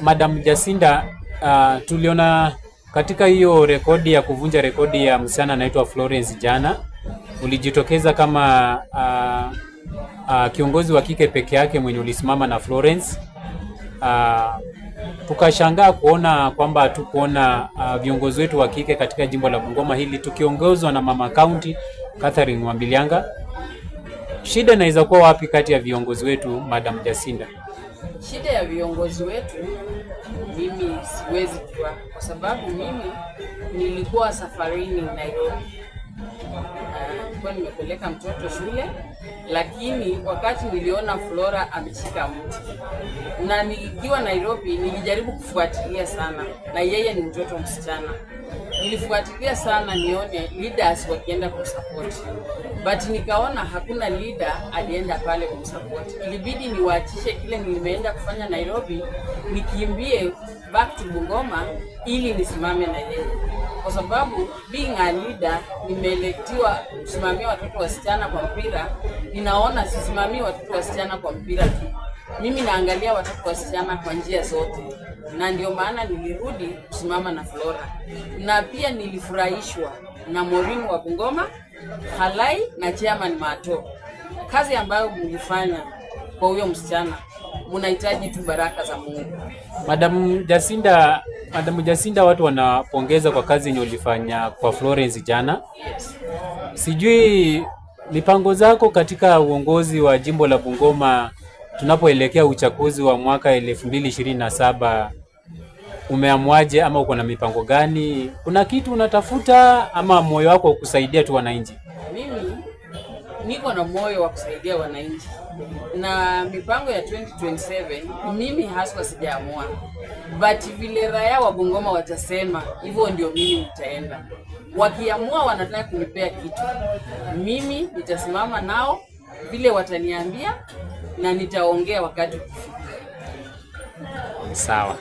Madam Jacinda, tuliona katika hiyo rekodi ya kuvunja rekodi ya msichana anaitwa Florence jana, ulijitokeza kama kiongozi wa kike peke yake mwenye ulisimama na Florence. Tukashangaa kuona kwamba hatukuona viongozi wetu wa kike katika jimbo la Bungoma hili tukiongozwa na mama county Catherine Wambilianga. Shida inaweza kuwa wapi kati ya viongozi wetu, Madam Jacinda? Shida ya viongozi wetu mimi siwezi kujua, kwa sababu mimi nilikuwa safarini Nairobi. Nilikuwa nimepeleka mtoto shule, lakini wakati niliona Flora ameshika mti na nikiwa Nairobi nilijaribu kufuatilia sana, na yeye ni mtoto msichana. Nilifuatilia sana nione leaders wakienda kumsupport, but nikaona hakuna leader alienda pale kumsupport. Ilibidi niwaachishe kile nilimeenda kufanya Nairobi, nikimbie back to Bungoma ili nisimame na yeye, kwa sababu being a leader nimeelektiwa kusimamia watoto wasichana kwa mpira. Ninaona sisimamii watoto wasichana kwa mpira tu, mimi naangalia watoto wasichana kwa njia zote, na ndio maana nilirudi kusimama na Flora. Na pia nilifurahishwa na Maureen wa Bungoma, Halai na Chairman Mato. Kazi ambayo mlifanya kwa huyo msichana, mnahitaji tu baraka za Mungu. Madam Jacinda, watu wanapongeza kwa kazi yenye ulifanya kwa Florence jana. Yes. Sijui mipango zako katika uongozi wa jimbo la Bungoma tunapoelekea uchaguzi wa mwaka 2027, umeamwaje ama uko na mipango gani? Kuna kitu unatafuta ama moyo wako kusaidia tu wananchi? Mimi niko na moyo wa kusaidia wananchi, na mipango ya 2027 mimi haswa sijaamua, but vile raia wa Bungoma watasema hivyo ndio mimi nitaenda. Wakiamua wanataka kunipea kitu, mimi nitasimama nao vile wataniambia na nitaongea wakati ukifika. Sawa.